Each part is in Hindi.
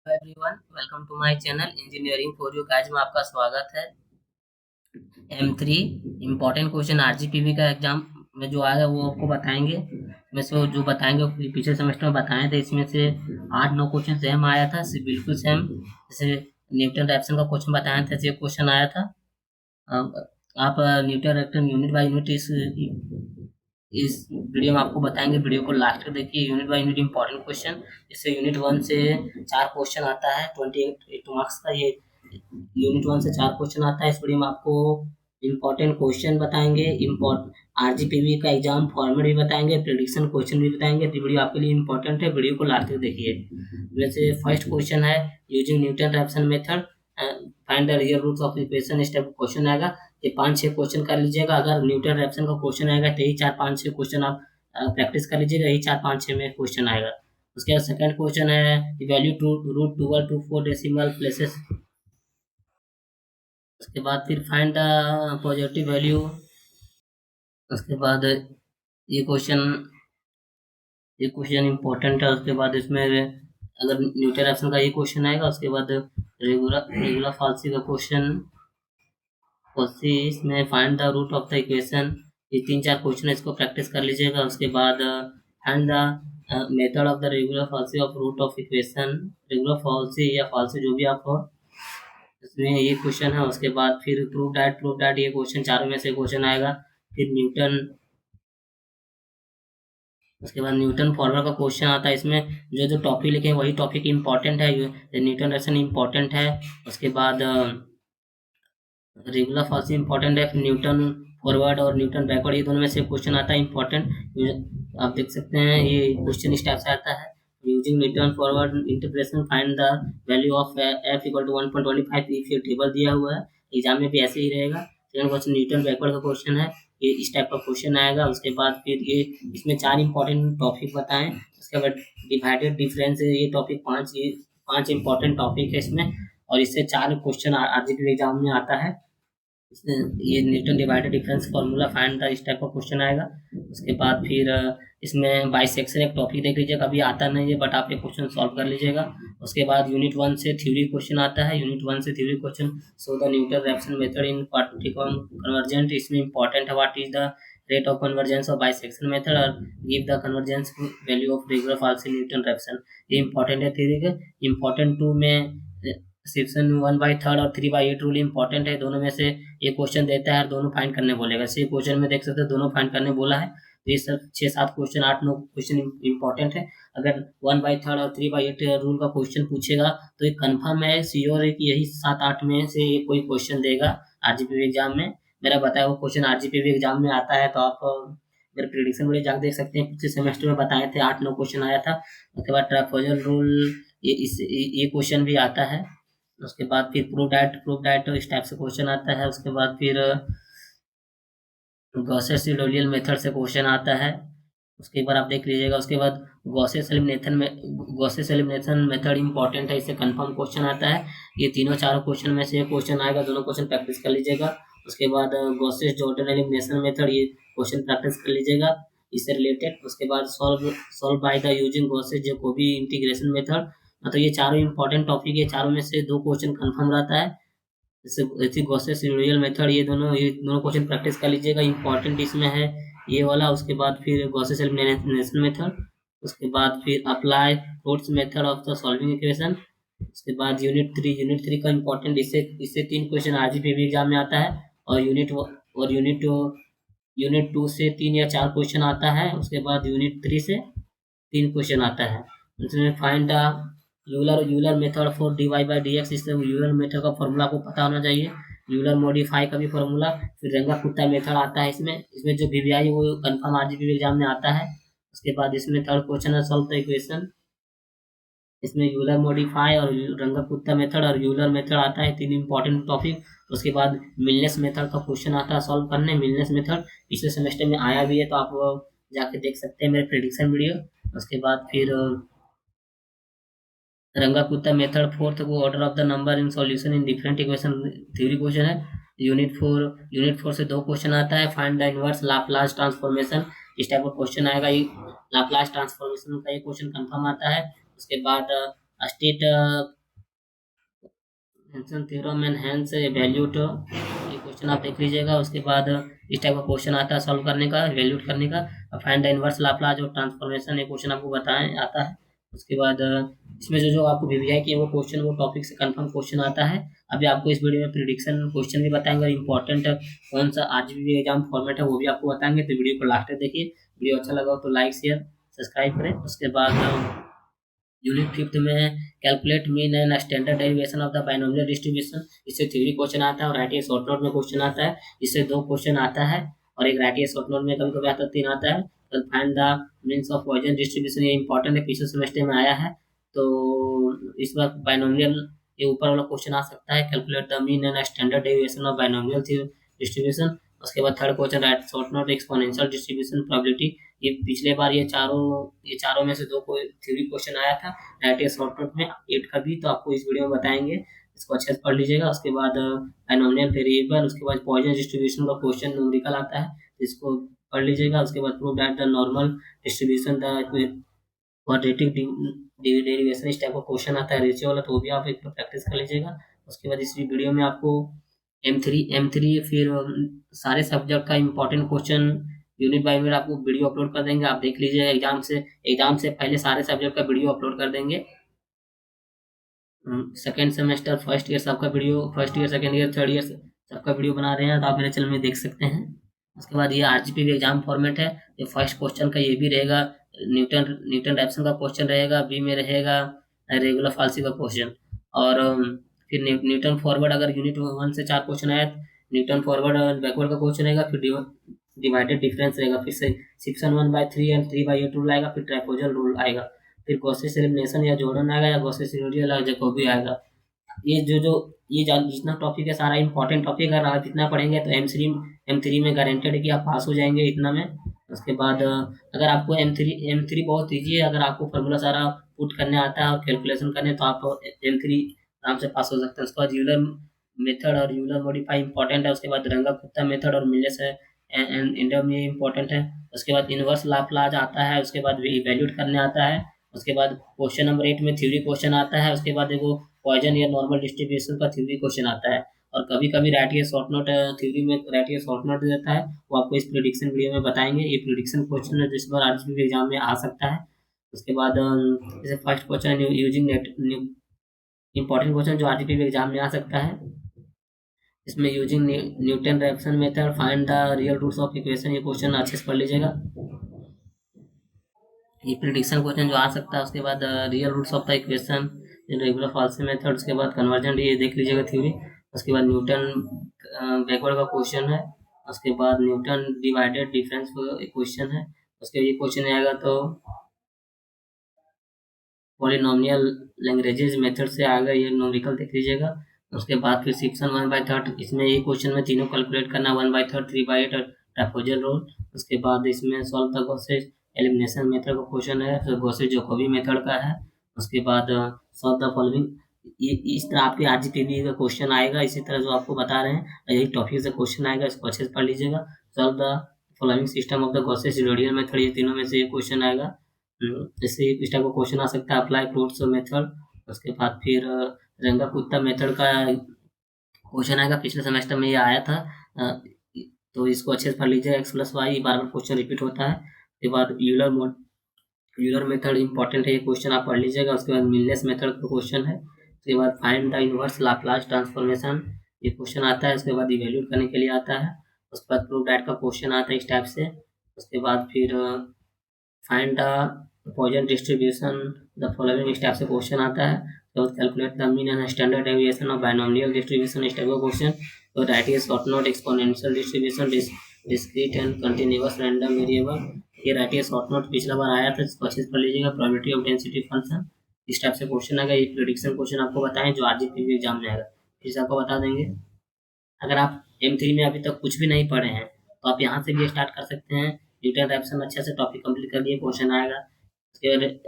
Everyone, welcome to my channel engineering for you guys में आपका स्वागत है। M3 इम्पोर्टेंट क्वेश्चन आरजीपीवी का एग्जाम में जो आएगा वो आपको बताएंगे। में से वो जो बताएंगे वो पिछले सेमेस्टर में बताए थे। इसमें से 8-9 क्वेश्चन सेम आया था, बिल्कुल सेम। जैसे न्यूटन रैप्सन का क्वेश्चन बताए थे, ये क्वेश्चन आया था। आप Newton Raphson unit by unit इस वीडियो में आपको बताएंगे। वीडियो को लास्ट तक देखिए। Unit by unit important question, इससे यूनिट 1 से 4 क्वेश्चन आता है, 28 मार्क्स का। ये यूनिट 1 से 4 क्वेश्चन आता है। इस वीडियो में आपको इंपॉर्टेंट क्वेश्चन बताएंगे, आरजीपीवी का एग्जाम फॉर्मेट भी बताएंगे, प्रेडिक्शन क्वेश्चन भी बताएंगे। तो वीडियो आपके लिए इंपॉर्टेंट है, वीडियो को लास्ट तक देखिए। वैसे फर्स्ट क्वेश्चन है, using Newton Raphson method find the real roots of equation. इस टाइप का क्वेश्चन आएगा। ये 5-6 क्वेश्चन कर लीजिएगा। अगर न्यूटन रैप्सन का क्वेश्चन आएगा तो यही 4-5-6 क्वेश्चन आप प्रैक्टिस कर लीजिएगा। यही 4-5-6 में क्वेश्चन आएगा। उसके बाद सेकंड क्वेश्चन है, value to root 2 decimal places. उसके बाद फिर फाइंड द पॉजिटिव वैल्यू। उसके बाद ये क्वेश्चन इंपॉर्टेंट है। उसके बाद इसमें अगर न्यूटन रैप्सन का ये क्वेश्चन आएगा, उसके बाद रेगुलर फाल्सी का क्वेश्चन, इसमें find the root of the equation. ये 3-4 क्वेश्चन इसको प्रैक्टिस कर लीजिएगा। उसके बाद find the method of the regular falsi of root of equation. Regular falsi या फाल्सी जो भी आप हो, इसमें ये क्वेश्चन है। उसके बाद फिर प्रूव दैट ये क्वेश्चन चारों में से क्वेश्चन आएगा। फिर उसके बाद न्यूटन फॉर्मूला का क्वेश्चन आता है। इसमें जो जो टॉपिक लिखे हैं वही टॉपिक इंपॉर्टेंट है। न्यूटन रिलेशन इंपॉर्टेंट है। उसके बाद रेगुलर फाल्सी इंपॉर्टेंट है। फिर न्यूटन फॉरवर्ड और न्यूटन बैकवर्ड, ये दोनों में से क्वेश्चन आता है इंपॉर्टेंट। आप देख सकते हैं ये क्वेश्चन इस टाइप से आता है। Using Newton forward integration find the value of F equal to 1.25। ये टेबल दिया हुआ है, एग्जाम में भी ऐसे ही रहेगा। सेकंड क्वेश्चन न्यूटन बैकवर्ड का क्वेश्चन है, ये इस टाइप का क्वेश्चन आएगा। उसके बाद फिर ये इसमें 4 इंपॉर्टेंट टॉपिक बताएं। उसके बाद डिवाइडेड डिफरेंस, ये टॉपिक 5 इंपॉर्टेंट टॉपिक है इसमें, और इससे 4 क्वेश्चन आरजीपी एग्जाम में आता है। ये Newton divided difference formula find the, इस टाइप का क्वेश्चन आएगा। उसके बाद फिर इसमें बाइसेक्शन एक टॉपिक देख लीजिएगा। अभी आता नहीं है, बट आप ये क्वेश्चन सॉल्व कर लीजिएगा। उसके बाद यूनिट 1 से थ्योरी क्वेश्चन आता है। यूनिट 1 से theory question, so the Newton Raphson method in particular convergent. इसमें इंपॉर्टेंट है what is the rate of convergence of bisection method और give the convergence value of regular falsi Newton Raphson. ये इंपॉर्टेंट है थ्योरी के। इंपॉर्टेंट 2 में सेक्शन 1/3 और 3/8 रूल इंपॉर्टेंट है। दोनों में से एक क्वेश्चन देता है और दोनों फाइंड करने बोलेगा। इसी क्वेश्चन में देख सकते हैं दोनों फाइंड करने बोला है। तो ये सब 6-7 क्वेश्चन, 8-9 क्वेश्चन इंपॉर्टेंट है। अगर 1/3 और 3/8 रूल का क्वेश्चन पूछेगा तो ये कंफर्म है, श्योर है कि यही 7-8 में से ये कोई क्वेश्चन देगा आरजीपीवी एग्जाम में। मेरा बताया वो क्वेश्चन आरजीपीवी एग्जाम में आता है। तो आप मेरे प्रिडिक्शन वीडियो जाकर देख सकते हैं। पिछले सेमेस्टर में बताए थे 8-9 क्वेश्चन आया था। उसके बाद ट्रापेजोइडल रूल, ये क्वेश्चन भी आता है। उसके बाद फिर प्रूव दैट इस टाइप से क्वेश्चन आता है। उसके बाद फिर गॉसेस सिलोलियल मेथड से क्वेश्चन आता है। उसके बाद आप देख लीजिएगा। उसके बाद गॉसेस एलिमिनेशन मेथड इंपॉर्टेंट है, इससे कंफर्म क्वेश्चन आता है। ये तीनों चारों क्वेश्चन में से एक क्वेश्चन आएगा, दोनों क्वेश्चन प्रैक्टिस कर लीजिएगा। उसके बाद गॉसेस जॉर्डन एलिमिनेशन मेथड, ये क्वेश्चन प्रैक्टिस कर लीजिएगा इससे रिलेटेड। उसके बाद solve by the using Gauss's Jacobi integration method. मतलब ये चारों इंपॉर्टेंट टॉपिक है, चारों में से 2 क्वेश्चन कंफर्म रहता है। जैसे गॉसेस सिलोलियल मेथड, ये दोनों क्वेश्चन प्रैक्टिस कर लीजिएगा। इंपॉर्टेंट इसमें है ये वाला। उसके बाद फिर गॉसेस एलिमिनेशन मेथड। उसके बाद फिर apply Rhodes method of the solving equation. उसके बाद यूनिट 3 का इंपॉर्टेंट, इससे 3 क्वेश्चन आरजीपीवी एग्जाम में आता है। और यूनिट 2 से 3 या 4 क्वेश्चन आता है। उसके बाद यूनिट 3 से 3 क्वेश्चन आता है। इसमें find the Euler method for dy/dx। इससे यूलर मेथड का फॉर्मूला आपको पता होना चाहिए। यूलर मॉडिफाई का भी फॉर्मूला। फिर रंगा-कुत्ता मेथड आता है इसमें जो वीवीआई है वो कंफर्म आरजीपीवी एग्जाम में आता है। उसके बाद इसमें थर्ड क्वेश्चन है सॉल्व द इक्वेशन। इसमें यूलर मॉडिफाई और रंगा-कुत्ता मेथड और यूलर मेथड आता है, 3 इंपॉर्टेंट टॉपिक। उसके बाद मिलनेस मेथड का क्वेश्चन आता है सॉल्व करने। मिलनेस मेथड पिछले सेमेस्टर में आया भी है, तो आप जाके देख सकते हैं मेरे प्रेडिक्शन वीडियो। उसके बाद फिर रंगा-कुत्ता मेथड, फोर्थ वो order of the number in solution in different equation, theory question है। यूनिट 4 से 2 क्वेश्चन आता है। Find the inverse Laplace transformation, इस टाइप का क्वेश्चन आएगा। लाप्लास ट्रांसफॉर्मेशन का ये क्वेश्चन कंफर्म आता है। उसके बाद state extension theorem and hence evaluate, ये क्वेश्चन आप देख लीजिएगा। उसके बाद इस टाइप का क्वेश्चन आता है सॉल्व करने का, वैल्यूट करने का। Find the inverse Laplace of transformation, ये क्वेश्चन आपको बताएं आता है। उसके बाद इसमें जो जो आपको वीवीआई की वो क्वेश्चन, वो टॉपिक से कंफर्म क्वेश्चन आता है। अभी आपको इस वीडियो में प्रिडिक्शन क्वेश्चन भी बताएंगे और इंपॉर्टेंट कौन सा आरजीबी एग्जाम फॉर्मेट है वो भी आपको बताएंगे। तो वीडियो को लास्ट तक देखिए। वीडियो अच्छा लगा हो तो लाइक शेयर सब्सक्राइब करें। उसके बाद यूनिट 5th में calculate mean and standard derivation of the binomial distribution, इससे थ्योरी क्वेश्चन आता है और राइटिंग शॉर्ट नोट में क्वेश्चन आता है। इससे 2 क्वेश्चन आता है और एक राइटिंग शॉर्ट नोट में कभी कभी आता है 3 आता है। तो find the means of Poisson distribution, ये इंपॉर्टेंट है, पिछले सेमेस्टर में आया है। तो इस बार बाइनोमियल ये ऊपर वाला क्वेश्चन आ सकता है, calculate the mean and standard derivation of binomial distribution. उसके बाद third question right short note exponential distribution probability. ये पिछले बार ये चारों में से 2 को थ्योरी क्वेश्चन आया था राइट शॉर्ट नोट में 8 का भी, तो आपको इस वीडियो में बताएंगे, इसको अच्छे से पढ़ लीजिएगा। उसके बाद बाइनोमियल वेरिएबल, उसके बाद पॉइजन डिस्ट्रीब्यूशन का क्वेश्चन न्यूमेरिकल आता है, तो इसको पढ़ लीजिएगा। उसके बाद prove that the normal distribution the quadratic derivation, इस टाइप का क्वेश्चन आता है रेशियो वाला, तो वो भी आप एक प्रैक्टिस कर लीजिएगा। उसके बाद इस वीडियो में आपको M3 फिर सारे सब्जेक्ट का important question unit by unit आपको वीडियो अपलोड कर देंगे, आप देख लीजिए। एग्जाम से पहले सारे सब्जेक्ट का वीडियो अपलोड कर देंगे। सेकेंड सेमेस्टर फर्स्ट ईयर सबका video, first year second year third year सबका वीडियो बना रहे हैं, तो आप मेरे चैनल में देख सकते हैं। उसके बाद ये आरजीपी एग्जाम फॉर्मेट है। ये फर्स्ट क्वेश्चन का ये भी रहेगा, न्यूटन रैप्सन का क्वेश्चन रहेगा, बी में रहेगा रेगुलर फाल्सी का क्वेश्चन। और फिर न्यूटन फॉरवर्ड, अगर यूनिट 1 से 4 क्वेश्चन आया तो न्यूटन फॉरवर्ड और बैकवर्ड का क्वेश्चन रहेगा। फिर डिवाइडेड डिफरेंस रहेगा, फिर से सेक्शन 1/3 एंड 3/8 रूल आएगा, फिर ट्राइपोजल रूल आएगा, फिर गॉसेस एलिमिनेशन या जॉर्डन आएगा या गॉसेस सिनोरियल या जैकोबी आएगा। ये जितना टॉपिक है सारा इंपॉर्टेंट टॉपिक है, अगर आप इतना पढ़ेंगे तो M3 में गारंटेड है कि आप पास हो जाएंगे इतना में। उसके बाद अगर आपको M3 बहुत ईजी है, अगर आपको फार्मूला सारा पुट करने आता है और कैलकुलेशन करने, तो आप M3 आराम से पास हो सकते हैं। उसके बाद यूलर मेथड और यूलर मॉडिफाई इंपॉर्टेंट है। उसके बाद रंगा-गुप्ता मेथड और मिलेस है एंड इंडम ये इंपॉर्टेंट है। उसके बाद इनवर्स लाप्लास आता है, उसके बाद इवैल्यूएट करने आता है। उसके बाद क्वेश्चन नंबर 8 में थ्योरी क्वेश्चन आता है। उसके बाद देखो पॉइजन या नॉर्मल डिस्ट्रीब्यूशन का थ्योरी क्वेश्चन आता है। और कभी कभी राइटिंग शॉर्ट नोट थ्योरी में राइटिंग शॉर्ट नोट देता है, वो आपको इस प्रिडिक्शन वीडियो में बताएंगे। ये प्रिडिक्शन क्वेश्चन है जिस बार आरजीपी एग्जाम में आ सकता है। उसके बाद जैसे first question using net, important question जो आरजीपी एग्जाम में आ सकता है, इसमें using Newton Raphson method find the real roots of equation, ये क्वेश्चन अच्छे से पढ़ लीजिएगा। ये प्रिडिक्शन क्वेश्चन जो आ सकता है। उसके बाद real roots of the equation, regular falsi method, उसके बाद कन्वर्जेंट, ये देख लीजिएगा थ्योरी। उसके बाद न्यूटन बैकवर्ड का क्वेश्चन है। उसके बाद न्यूटन डिवाइडेड डिफरेंस क्वेश्चन है। उसके ये क्वेश्चन आएगा तो पॉलिनोमियल लैग्रेंजेस मेथड से आएगा, ये न्यूमेरिकल देख लीजिएगा। उसके बाद फिर सेक्शन 1/3, इसमें ये क्वेश्चन में तीनों कैलकुलेट करना, 1/3, 3/8 और ट्रापेजोइडल रूल। उसके बाद इसमें solve the Gauss's elimination method का क्वेश्चन है, फिर गॉसेस जैकोबी मेथड का है। उसके बाद सॉल्व द फॉलोइंग, ये इस तरह आपके आरजीपीवी का क्वेश्चन आएगा, इसी तरह जो आपको बता रहे हैं यही टॉपिक से क्वेश्चन आएगा, इसको अच्छे से पढ़ लीजिएगा। Solve the following system of the Gauss's सिनोरियल मेथड, ये तीनों में से एक क्वेश्चन आएगा। जैसे इस टाइप का क्वेश्चन आ सकता है, अप्लाई फ्रूट्स मेथड। उसके बाद फिर रंगा कुत्ता मेथड का क्वेश्चन आएगा, पिछले सेमेस्टर में ये आया था। तो इसको अच्छे से पढ़ लीजिए। x+y बार बार क्वेश्चन रिपीट होता है। उसके बाद यूलर मेथड इंपॉर्टेंट है, ये क्वेश्चन आप पढ़ लीजिएगा। उसके बाद मिलनेस मेथड का क्वेश्चन है। उसके बाद find the inverse Laplace transformation, ये क्वेश्चन आता है। उसके बाद इवैल्यूएट करने के लिए आता है। उसके बाद प्रूव दैट का क्वेश्चन आता है इस टाइप से। उसके बाद फिर find the Poisson distribution, the following इस टाइप से क्वेश्चन आता है। तो calculate the mean and standard deviation of binomial distribution, इस टाइप का क्वेश्चन। तो right is short note exponential distribution, discrete and continuous random variable, ये राइट इज शॉर्ट नोट पिछला बार आया था, इसको अच्छे से पढ़ लीजिएगा। प्रोबेबिलिटी ऑफ डेंसिटी फंक्शन, इस टाइप से क्वेश्चन आएगा। ये प्रेडिक्शन क्वेश्चन आपको बताएं जो आरजीपी एग्जाम में आएगा, फिर से आपको बता देंगे। अगर आप M3 में अभी तक कुछ भी नहीं पढ़े हैं तो आप यहाँ से भी स्टार्ट कर सकते हैं। न्यूटन रैप्सन अच्छे से टॉपिक कंप्लीट कर लिए, क्वेश्चन आएगा। उसके बाद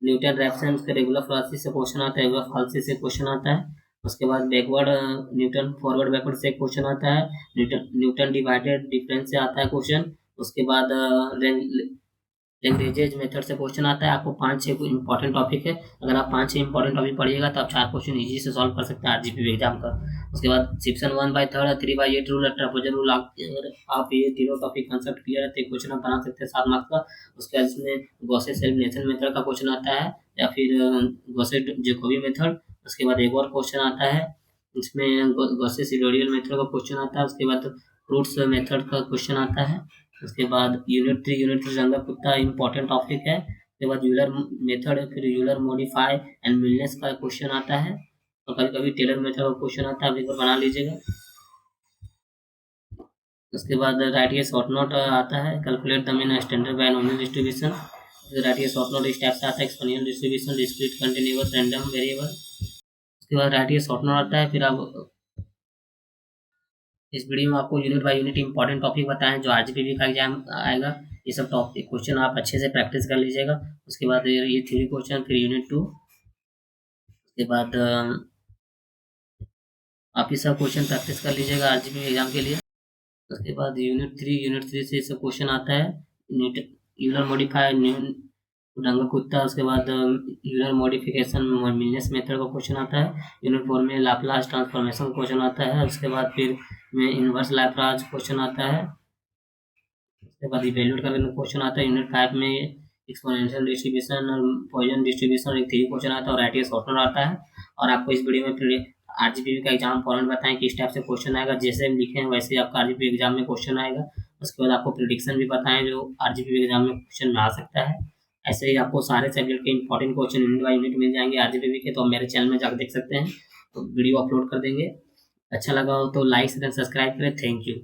न्यूटन रैप्सन, उसके रेगुलर फाल्सी से क्वेश्चन आता है, रेगुलर फाल्सी से क्वेश्चन आता है। उसके बाद बैकवर्ड न्यूटन फॉरवर्ड बैकवर्ड से क्वेश्चन आता है। न्यूटन डिवाइडेड डिफरेंस से आता है क्वेश्चन। उसके बाद लैग्रेंजेज मेथड से क्वेश्चन आता है। आपको 5-6 इंपॉर्टेंट टॉपिक है, अगर आप 5-6 इंपॉर्टेंट टॉपिक पढ़िएगा तो आप 4 क्वेश्चन इजी से सॉल्व कर सकते हैं आरजीपी एग्जाम का। उसके बाद सेक्शन 1/3 3/8 रूल, ट्रापेजोइडल रूल, अगर आप ये तीनों टॉपिक कंसेप्ट क्लियर है तो एक क्वेश्चन आप बना सकते हैं 7 मार्क्स का। उसके बाद इसमें गॉसेस एलिमिनेशन मेथड का क्वेश्चन आता है, या फिर गॉसेस जैकोबी मेथड। उसके बाद एक और क्वेश्चन आता है, इसमें गॉसेस सिडोरियल मेथड का क्वेश्चन आता है। उसके बाद फ्रूट्स मेथड का क्वेश्चन आता है। उसके बाद यूनिट 3 रंगा कुत्ता इंपॉर्टेंट टॉपिक है। उसके बाद यूलर मेथड, फिर यूलर मॉडिफाई एंड मिलनेस का क्वेश्चन आता है, और कभी कभी टेलर मेथड का क्वेश्चन आता है, आप एक बार बना लीजिएगा। उसके बाद राइट ए शॉर्ट नोट आता है, calculate the mean standard binomial distribution. Right A short note इस टाइप से आता है, exponential distribution, discrete continuous random variable. उसके बाद राइट ए शॉर्ट नोट आता है। फिर आप इस वीडियो में आपको unit by unit important topic बताएं जो आरजीपीवी का एग्जाम आएगा। ये सब टॉपिक क्वेश्चन आप अच्छे से प्रैक्टिस कर लीजिएगा। उसके बाद ये थ्योरी क्वेश्चन, फिर यूनिट 2। उसके बाद आप ये सब क्वेश्चन प्रैक्टिस कर लीजिएगा आरजीपीवी एग्जाम के लिए। उसके बाद यूनिट 3 से सब क्वेश्चन आता है, यूलर मॉडिफाई डंगा कुत्ता। उसके बाद यूलर मॉडिफिकेशन मिलनेस मेथड का क्वेश्चन आता है। यूनिट 4 में लाप्लास ट्रांसफॉर्मेशन क्वेश्चन आता है। उसके बाद फिर में इनवर्स लाप्लास क्वेश्चन आता है। उसके बाद इवेल्यूएट करने क्वेश्चन आता है। यूनिट 5 में एक्सपोनेंशियल डिस्ट्रीब्यूशन और पॉइजन डिस्ट्रीब्यूशन एक 3 क्वेश्चन आता है, और राइट सॉर्टर आता है। और आपको इस वीडियो में फिर आरजीपीवी का एग्जाम फॉर्मेट बताएं कि इस टाइप से क्वेश्चन आएगा, जैसे हम लिखे हैं वैसे ही आपका आरजीपी एग्जाम में क्वेश्चन आएगा। उसके बाद आपको प्रिडिक्शन भी बताएं जो आरजीपी एग्जाम में क्वेश्चन में आ सकता है। ऐसे ही आपको सारे सब्जेक्ट के important question unit by unit मिल जाएंगे आरजीपी के, तो आप मेरे चैनल में जाकर देख सकते हैं, तो वीडियो अपलोड कर देंगे। अच्छा लगा हो तो लाइक एंड सब्सक्राइब करें। Thank you.